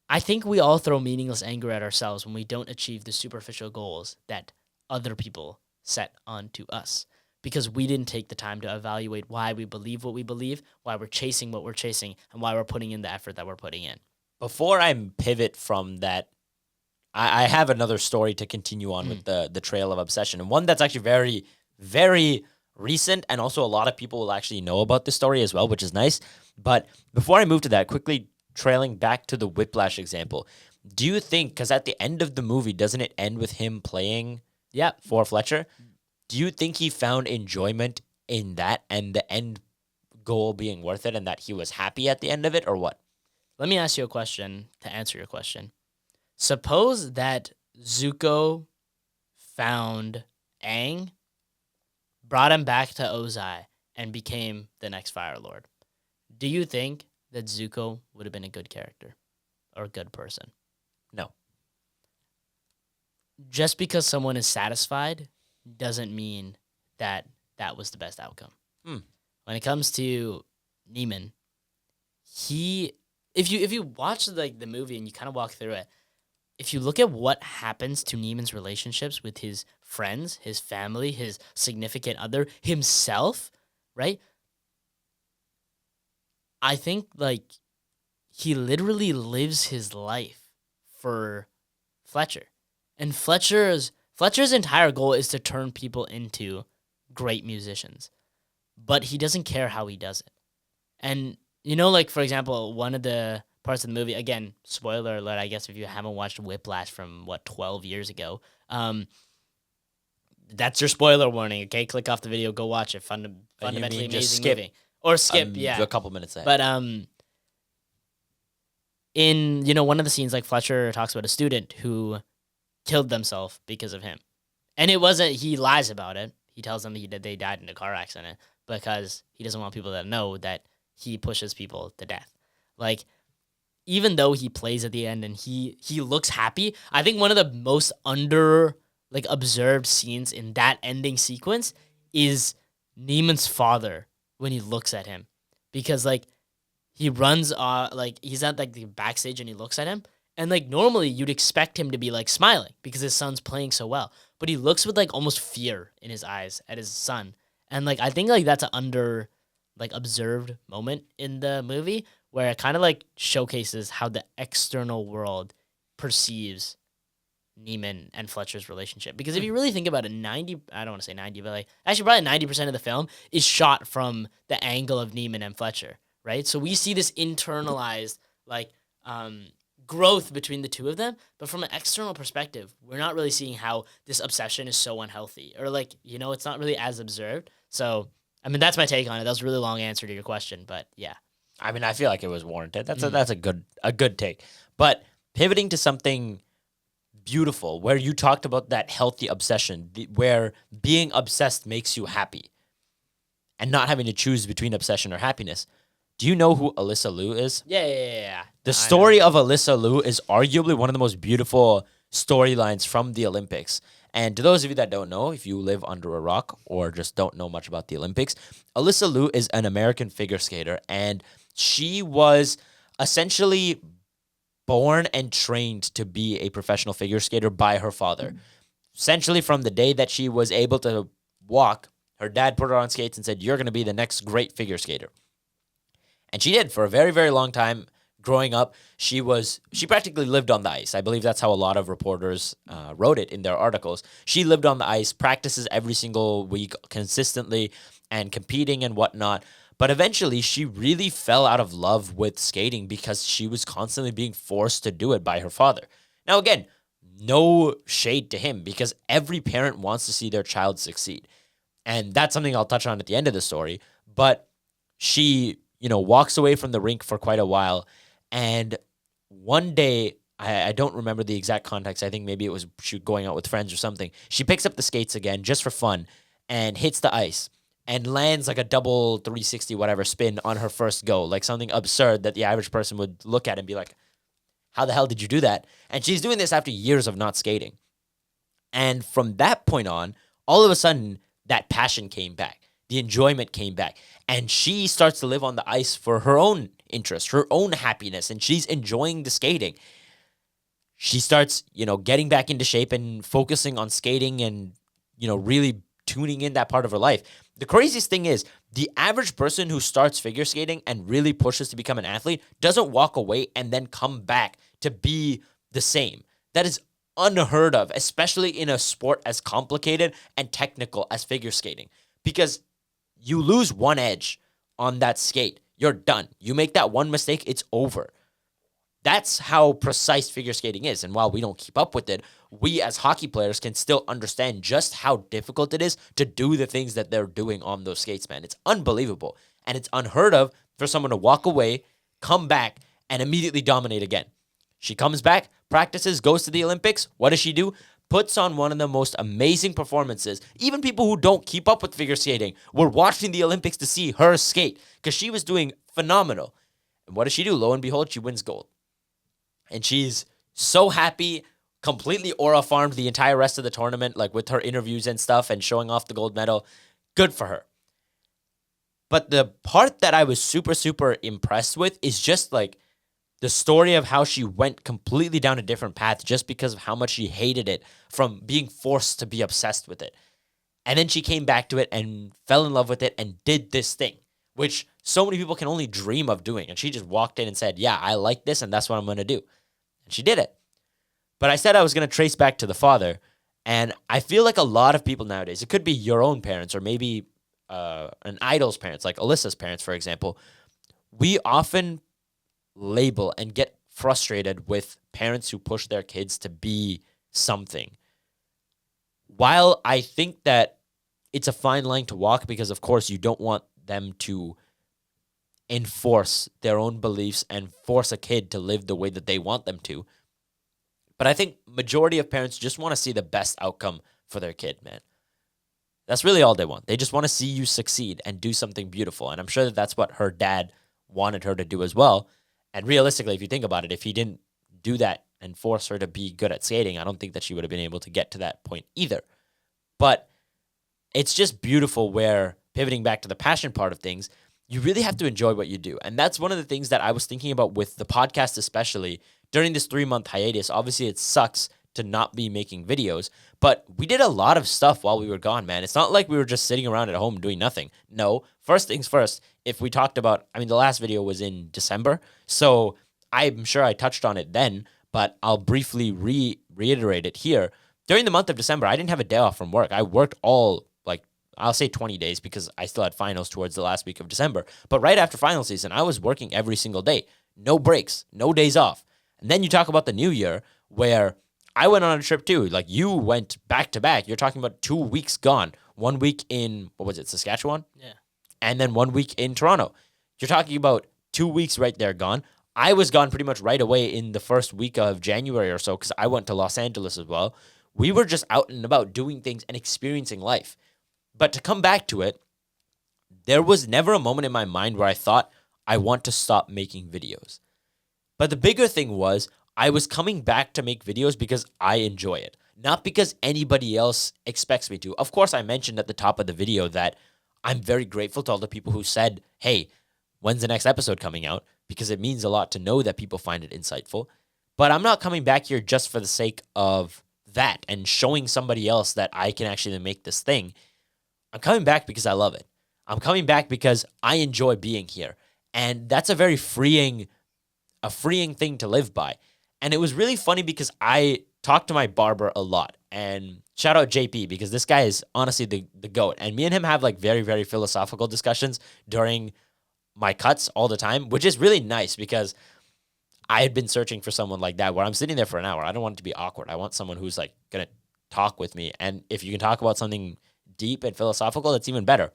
I think we all throw meaningless anger at ourselves when we don't achieve the superficial goals that other people set onto us because we didn't take the time to evaluate why we believe what we believe, why we're chasing what we're chasing, and why we're putting in the effort that we're putting in. Before I pivot from that, I have another story to continue on with the trail of obsession, and one that's actually very, very recent, and also a lot of people will actually know about this story as well, which is nice. But before I move to that, quickly trailing back to the Whiplash example, do you think, because at the end of the movie, doesn't it end with him playing for Fletcher? Do you think he found enjoyment in that and the end goal being worth it and that he was happy at the end of it, or what? Let me ask you a question to answer your question. Suppose that Zuko found Aang, brought him back to Ozai, and became the next Fire Lord. Do you think that Zuko would have been a good character or a good person? No. Just because someone is satisfied doesn't mean that that was the best outcome. When it comes to Neiman, if you watch like the movie and you kind of walk through it, if you look at what happens to Neiman's relationships with his friends, his family, his significant other, himself, right? I think like he literally lives his life for Fletcher. And Fletcher's entire goal is to turn people into great musicians. But he doesn't care how he does it. And like for example, one of the parts of the movie, again, spoiler alert, I guess if you haven't watched Whiplash from 12 years ago, that's your spoiler warning. Okay, click off the video, go watch it. Fundamentally amazing movie. Or skip, yeah, a couple minutes ahead. But in one of the scenes, like Fletcher talks about a student who killed themselves because of him, and it wasn't. He lies about it. He tells them they died in a car accident because he doesn't want people to know that he pushes people to death. Like, even though he plays at the end and he looks happy, I think one of the most observed scenes in that ending sequence is Neiman's father when he looks at him, because like he runs he's at like the backstage and he looks at him, and like normally you'd expect him to be like smiling because his son's playing so well, but he looks with like almost fear in his eyes at his son. And like I think like that's an observed moment in the movie where it kind of like showcases how the external world perceives Neiman and Fletcher's relationship. Because if you really think about it, I don't want to say 90, but like actually probably 90% of the film is shot from the angle of Neiman and Fletcher, right? So we see this internalized growth between the two of them, but from an external perspective, we're not really seeing how this obsession is so unhealthy, or it's not really as observed. So I mean, that's my take on it. That was a really long answer to your question, but yeah. I mean, I feel like it was warranted. That's a good take. But pivoting to something beautiful, where you talked about that healthy obsession, where being obsessed makes you happy, and not having to choose between obsession or happiness. Do you know who Alyssa Liu is? Yeah. The story of Alyssa Liu is arguably one of the most beautiful storylines from the Olympics. And to those of you that don't know, if you live under a rock or just don't know much about the Olympics, Alyssa Liu is an American figure skater, and she was essentially born and trained to be a professional figure skater by her father. Essentially, from the day that she was able to walk, her dad put her on skates and said, "You're going to be the next great figure skater." And she did for a very, very long time. Growing up, she practically lived on the ice. I believe that's how a lot of reporters wrote it in their articles. She lived on the ice, practices every single week consistently, and competing and whatnot. But eventually, she really fell out of love with skating because she was constantly being forced to do it by her father. Now, again, no shade to him, because every parent wants to see their child succeed. And that's something I'll touch on at the end of the story. But she, walks away from the rink for quite a while. And one day, I don't remember the exact context. I think maybe it was she going out with friends or something. She picks up the skates again just for fun and hits the ice and lands like a double 360 whatever spin on her first go, like something absurd that the average person would look at and be like, how the hell did you do that? And she's doing this after years of not skating. And from that point on, all of a sudden, that passion came back. The enjoyment came back. And she starts to live on the ice for her own interest, her own happiness, and she's enjoying the skating. She starts, getting back into shape and focusing on skating and, really tuning in that part of her life. The craziest thing is, the average person who starts figure skating and really pushes to become an athlete doesn't walk away and then come back to be the same. That is unheard of, especially in a sport as complicated and technical as figure skating, because you lose one edge on that skate, you're done. You make that one mistake, it's over. That's how precise figure skating is. And while we don't keep up with it, we as hockey players can still understand just how difficult it is to do the things that they're doing on those skates, man. It's unbelievable. And it's unheard of for someone to walk away, come back, and immediately dominate again. She comes back, practices, goes to the Olympics. What does she do? Puts on one of the most amazing performances. Even people who don't keep up with figure skating were watching the Olympics to see her skate because she was doing phenomenal. And what does she do? Lo and behold, she wins gold. And she's so happy, completely aura farmed the entire rest of the tournament, like with her interviews and stuff and showing off the gold medal. Good for her. But the part that I was super, super impressed with is just like the story of how she went completely down a different path just because of how much she hated it from being forced to be obsessed with it. And then she came back to it and fell in love with it and did this thing, which so many people can only dream of doing. And she just walked in and said, yeah, I like this and that's what I'm going to do. And she did it. But I said I was going to trace back to the father. And I feel like a lot of people nowadays, it could be your own parents or maybe an idol's parents, like Alyssa's parents, for example. We often label and get frustrated with parents who push their kids to be something. While I think that it's a fine line to walk because, of course, you don't want them to enforce their own beliefs and force a kid to live the way that they want them to. But I think majority of parents just want to see the best outcome for their kid, man. That's really all they want. They just want to see you succeed and do something beautiful. And I'm sure that that's what her dad wanted her to do as well. And realistically, if you think about it, if he didn't do that and force her to be good at skating, I don't think that she would have been able to get to that point either. But it's just beautiful where, pivoting back to the passion part of things, you really have to enjoy what you do. And that's one of the things that I was thinking about with the podcast, especially during this 3-month hiatus. Obviously, it sucks to not be making videos, but we did a lot of stuff while we were gone, man. It's not like we were just sitting around at home doing nothing. No, first things first, if we talked about, the last video was in December, so I'm sure I touched on it then, but I'll briefly reiterate it here. During the month of December, I didn't have a day off from work. I worked all, I'll say 20 days because I still had finals towards the last week of December. But right after final season, I was working every single day. No breaks, no days off. And then you talk about the new year where I went on a trip too. Like, you went back to back. You're talking about 2 weeks gone. 1 week in, Saskatchewan? Yeah. And then 1 week in Toronto. You're talking about 2 weeks right there gone. I was gone pretty much right away in the first week of January or so because I went to Los Angeles as well. We were just out and about doing things and experiencing life. But to come back to it, there was never a moment in my mind where I thought, I want to stop making videos. But the bigger thing was, I was coming back to make videos because I enjoy it, not because anybody else expects me to. Of course, I mentioned at the top of the video that I'm very grateful to all the people who said, hey, when's the next episode coming out? Because it means a lot to know that people find it insightful. But I'm not coming back here just for the sake of that and showing somebody else that I can actually make this thing. I'm coming back because I love it. I'm coming back because I enjoy being here. And that's a very freeing thing to live by. And it was really funny because I talked to my barber a lot. And shout out JP because this guy is honestly the GOAT. And me and him have very, very philosophical discussions during my cuts all the time, which is really nice because I had been searching for someone like that where I'm sitting there for an hour. I don't want it to be awkward. I want someone who's going to talk with me. And if you can talk about something deep and philosophical, that's even better.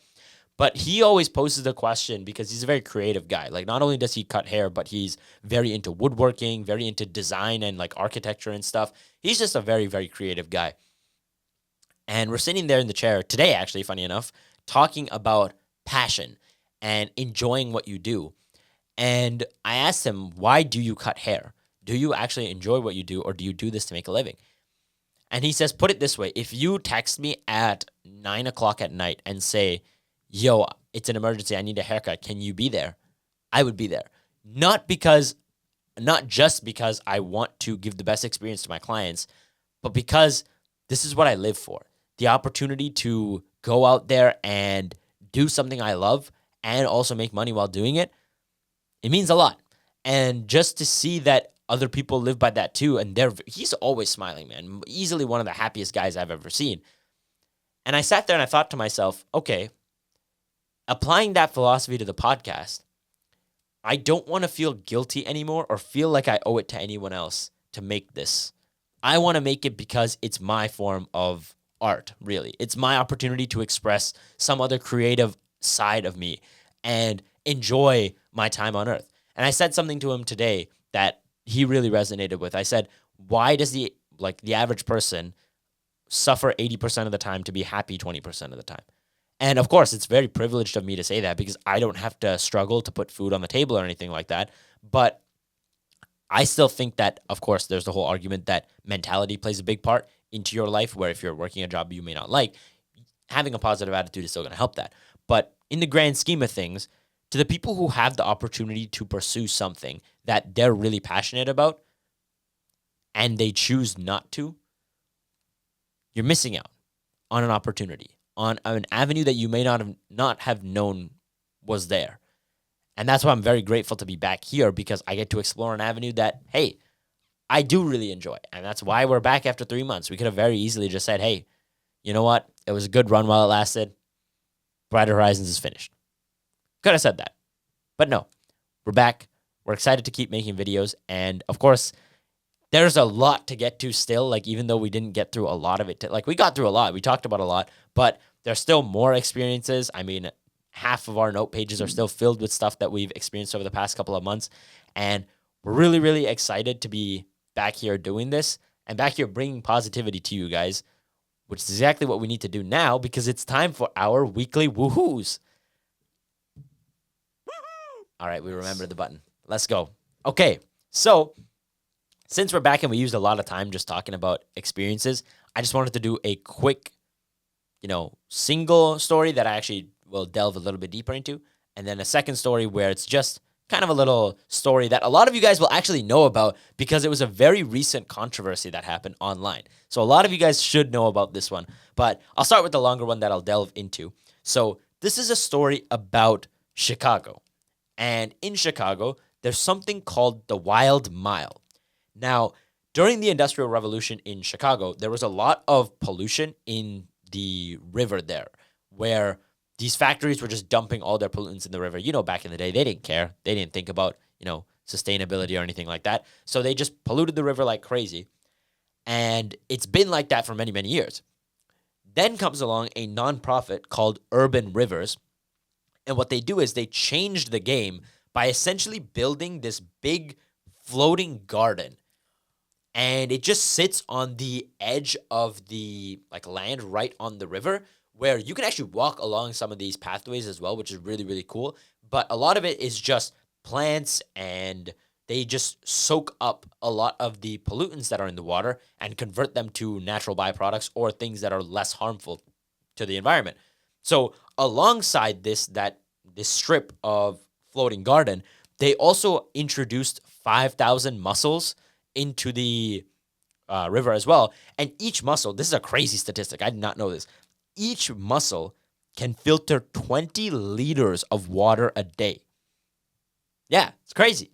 But he always poses the question because he's a very creative guy. Not only does he cut hair, but he's very into woodworking, very into design and architecture and stuff. He's just a very, very creative guy. And we're sitting there in the chair today, actually, funny enough, talking about passion and enjoying what you do. And I asked him, why do you cut hair? Do you actually enjoy what you do, or do you do this to make a living? And he says, put it this way. If you text me at 9 o'clock at night and say, yo, it's an emergency, I need a haircut, can you be there? I would be there. Not just because I want to give the best experience to my clients, but because this is what I live for. The opportunity to go out there and do something I love and also make money while doing it, it means a lot. And just to see that other people live by that too, and he's always smiling, man. Easily one of the happiest guys I've ever seen. And I sat there and I thought to myself, okay, applying that philosophy to the podcast, I don't want to feel guilty anymore or feel like I owe it to anyone else to make this. I want to make it because it's my form of art, really. It's my opportunity to express some other creative side of me and enjoy my time on Earth. And I said something to him today that he really resonated with. I said, why does the average person suffer 80% of the time to be happy 20% of the time? And of course, it's very privileged of me to say that because I don't have to struggle to put food on the table or anything like that. But I still think that, of course, there's the whole argument that mentality plays a big part into your life, where if you're working a job you may not like, having a positive attitude is still going to help that. But in the grand scheme of things, to the people who have the opportunity to pursue something that they're really passionate about and they choose not to, you're missing out on an opportunity, on an avenue that you may not have known was there. And that's why I'm very grateful to be back here, because I get to explore an avenue that, hey, I do really enjoy. And that's why we're back after 3 months. We could have very easily just said, hey, you know what? It was a good run while it lasted. Brighter Horizons is finished. Could have said that. But no, we're back. We're excited to keep making videos. And of course, there's a lot to get to still. Like, even though we didn't get through a lot of it, we got through a lot. We talked about a lot, but there's still more experiences. I mean, half of our note pages are still filled with stuff that we've experienced over the past couple of months. And we're really, really excited to be back here doing this and back here bringing positivity to you guys, which is exactly what we need to do now, because it's time for our weekly woohoos. All right, we remembered the button. Let's go. Okay, so since we're back and we used a lot of time just talking about experiences, I just wanted to do a quick, single story that I actually will delve a little bit deeper into, and then a second story where it's just kind of a little story that a lot of you guys will actually know about because it was a very recent controversy that happened online. So a lot of you guys should know about this one, but I'll start with the longer one that I'll delve into. So this is a story about Chicago. And in Chicago, there's something called the Wild Mile. Now, during the Industrial Revolution in Chicago, there was a lot of pollution in the river there, where these factories were just dumping all their pollutants in the river. Back in the day, they didn't care. They didn't think about, sustainability or anything like that. So they just polluted the river like crazy. And it's been like that for many, many years. Then comes along a nonprofit called Urban Rivers. And what they do is they changed the game by essentially building this big floating garden. And it just sits on the edge of the land right on the river, where you can actually walk along some of these pathways as well, which is really, really cool. But a lot of it is just plants, and they just soak up a lot of the pollutants that are in the water and convert them to natural byproducts or things that are less harmful to the environment. So alongside this strip of floating garden, they also introduced 5,000 mussels into the river as well. And each mussel, this is a crazy statistic, I did not know this, each mussel can filter 20 liters of water a day. Yeah, it's crazy.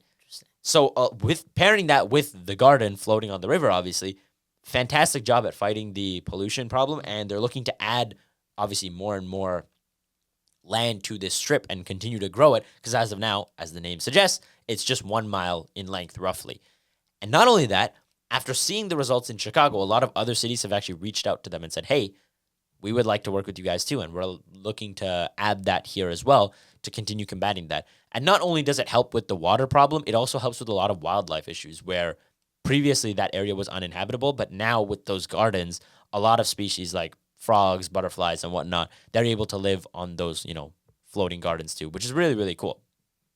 So with pairing that with the garden floating on the river, obviously, fantastic job at fighting the pollution problem. And they're looking to add, obviously, more and more land to this strip and continue to grow it, because as of now, as the name suggests, it's just 1 mile in length, roughly. And not only that, after seeing the results in Chicago, a lot of other cities have actually reached out to them and said, hey, we would like to work with you guys too, and we're looking to add that here as well to continue combating that. And not only does it help with the water problem, it also helps with a lot of wildlife issues, where previously that area was uninhabitable, but now with those gardens, a lot of species like frogs, butterflies, and whatnot, they're able to live on those, floating gardens too, which is really, really cool.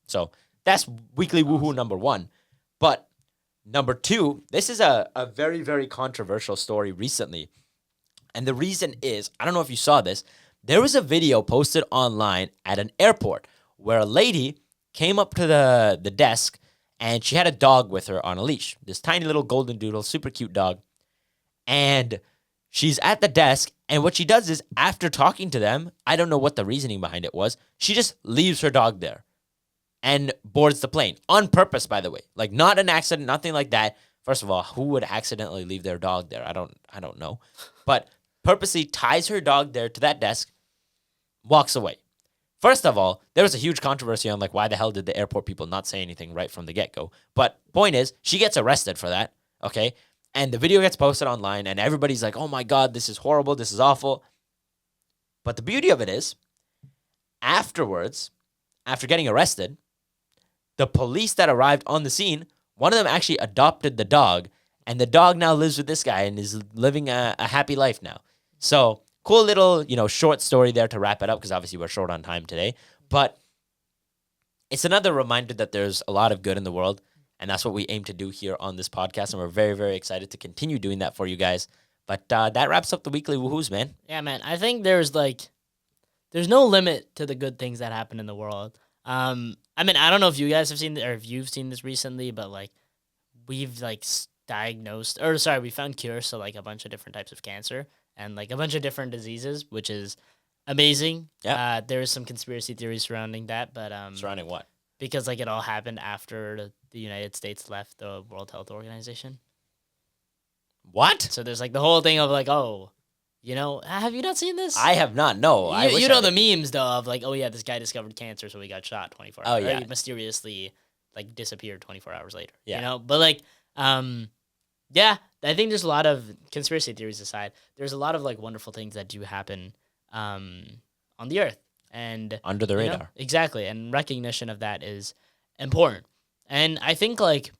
So that's weekly woohoo number 1. But number 2, this is a very, very controversial story recently. And the reason is, I don't know if you saw this, there was a video posted online at an airport where a lady came up to the desk, and she had a dog with her on a leash. This tiny little golden doodle, super cute dog. And she's at the desk, and what she does is, after talking to them, I don't know what the reasoning behind it was, she just leaves her dog there and boards the plane. On purpose, by the way. Like, not an accident, nothing like that. First of all, who would accidentally leave their dog there? I don't know. But purposely ties her dog there to that desk, walks away. First of all, there was a huge controversy on why the hell did the airport people not say anything right from the get-go. But point is, she gets arrested for that, okay? And the video gets posted online, and everybody's like, oh my God, this is horrible, this is awful. But the beauty of it is, afterwards, after getting arrested, the police that arrived on the scene, one of them actually adopted the dog And the dog now lives with this guy and is living a happy life now. So cool little, short story there to wrap it up because obviously we're short on time today. But it's another reminder that there's a lot of good in the world. And that's what we aim to do here on this podcast. And we're very, very excited to continue doing that for you guys. But that wraps up the weekly woohoos, man. Yeah, man. I think there's no limit to the good things that happen in the world. I mean, I don't know if you guys have seen or if you've seen this recently, but like we've like we found cures to like a bunch of different types of cancer and like a bunch of different diseases, which is amazing. Yeah. There is some conspiracy theories surrounding that, but Surrounding what? Because like it all happened after the United States left the World Health Organization. What? So there's like the whole thing of like, oh, have you not seen this? I have not. No. You know the memes though of like, oh yeah, this guy discovered cancer, so he got shot 24 hours. Oh yeah. Or he mysteriously like disappeared 24 hours later. Yeah. But like, yeah, I think there's a lot of conspiracy theories aside. There's a lot of like wonderful things that do happen, on the earth and under the radar. Exactly, and recognition of that is important. And I think like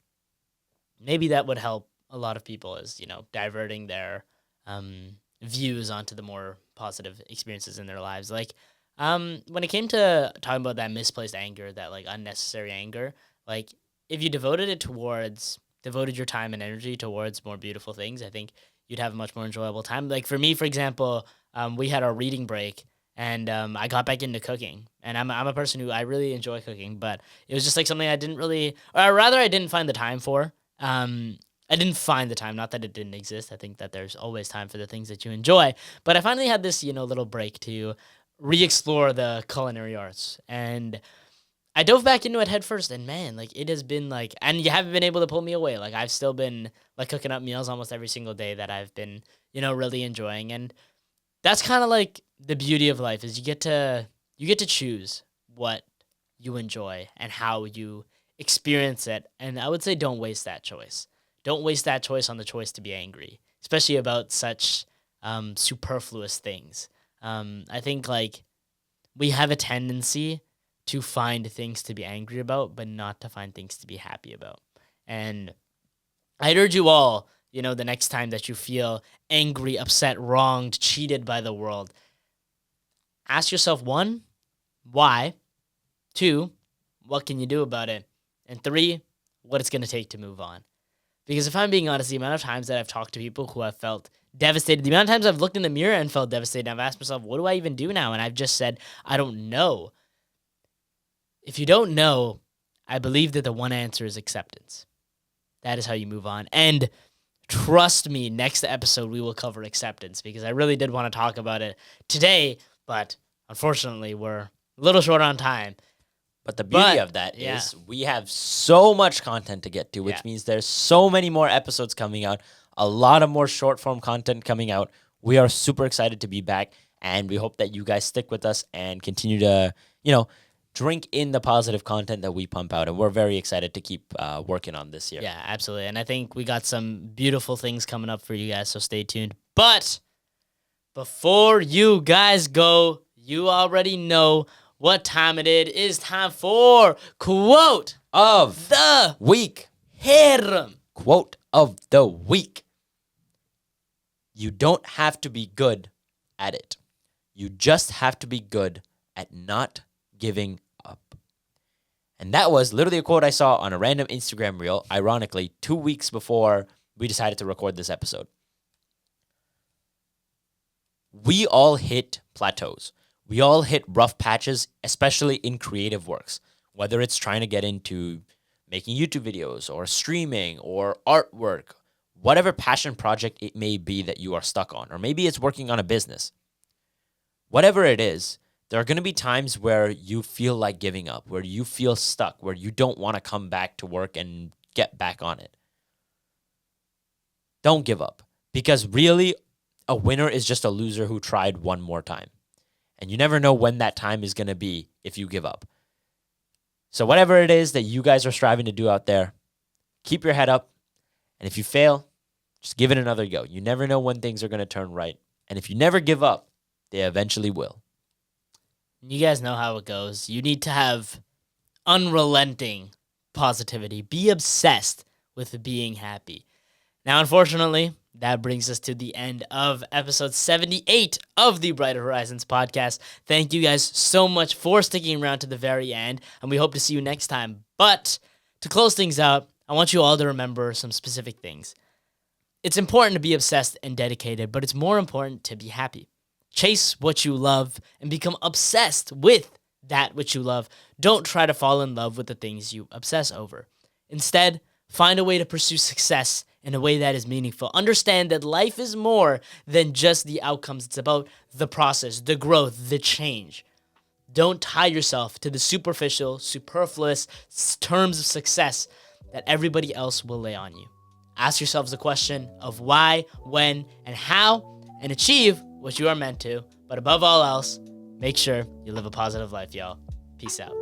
maybe that would help a lot of people is diverting their views onto the more positive experiences in their lives. Like when it came to talking about that misplaced anger, that like unnecessary anger, like if you devoted your time and energy towards more beautiful things, I think you'd have a much more enjoyable time. Like for me, for example, we had our reading break and I got back into cooking, and I'm a person who I really enjoy cooking, but it was just like something I didn't really, or rather I didn't find the time for. I didn't find the time, not that it didn't exist. I think that there's always time for the things that you enjoy. But I finally had this, little break to re-explore the culinary arts. And I dove back into it head first. And man, like it has been like, and you haven't been able to pull me away. Like I've still been like cooking up meals almost every single day that I've been, really enjoying. And that's kind of like the beauty of life is you get to choose what you enjoy and how you experience it. And I would say don't waste that choice. Don't waste that choice on the choice to be angry, especially about such superfluous things. I think like we have a tendency to find things to be angry about, but not to find things to be happy about. And I'd urge you all, the next time that you feel angry, upset, wronged, cheated by the world, ask yourself, 1, why? 2, what can you do about it? And 3, what it's going to take to move on. Because if I'm being honest, the amount of times that I've talked to people who have felt devastated, the amount of times I've looked in the mirror and felt devastated, I've asked myself, what do I even do now? And I've just said, I don't know. If you don't know, I believe that the one answer is acceptance. That is how you move on. And trust me, next episode we will cover acceptance because I really did want to talk about it today, but unfortunately we're a little short on time. But the beauty of that is we have so much content to get to, which means there's so many more episodes coming out, a lot of more short form content coming out. We are super excited to be back, and we hope that you guys stick with us and continue to, drink in the positive content that we pump out. And we're very excited to keep working on this year. Yeah, absolutely. And I think we got some beautiful things coming up for you guys, so stay tuned. But before you guys go, you already know what time it is. It's time for Quote of the Week. Hear Quote of the Week. You don't have to be good at it. You just have to be good at not giving up. And that was literally a quote I saw on a random Instagram reel, ironically, 2 weeks before we decided to record this episode. We all hit plateaus. We all hit rough patches, especially in creative works, whether it's trying to get into making YouTube videos or streaming or artwork, whatever passion project it may be that you are stuck on, or maybe it's working on a business. Whatever it is, there are going to be times where you feel like giving up, where you feel stuck, where you don't want to come back to work and get back on it. Don't give up, because really, a winner is just a loser who tried one more time. And you never know when that time is going to be if you give up. So whatever it is that you guys are striving to do out there, keep your head up. And if you fail, just give it another go. You never know when things are going to turn right. And if you never give up, they eventually will. You guys know how it goes. You need to have unrelenting positivity. Be obsessed with being happy. Now, unfortunately, that brings us to the end of episode 78 of the Brighter Horizons podcast. Thank you guys so much for sticking around to the very end, and we hope to see you next time. But to close things out, I want you all to remember some specific things. It's important to be obsessed and dedicated, but it's more important to be happy. Chase what you love and become obsessed with that which you love. Don't try to fall in love with the things you obsess over. Instead, find a way to pursue success in a way that is meaningful. Understand that life is more than just the outcomes. It's about the process, the growth, the change. Don't tie yourself to the superficial, superfluous terms of success that everybody else will lay on you. Ask yourselves the question of why, when, and how, and achieve what you are meant to. But above all else, make sure you live a positive life, y'all. Peace out.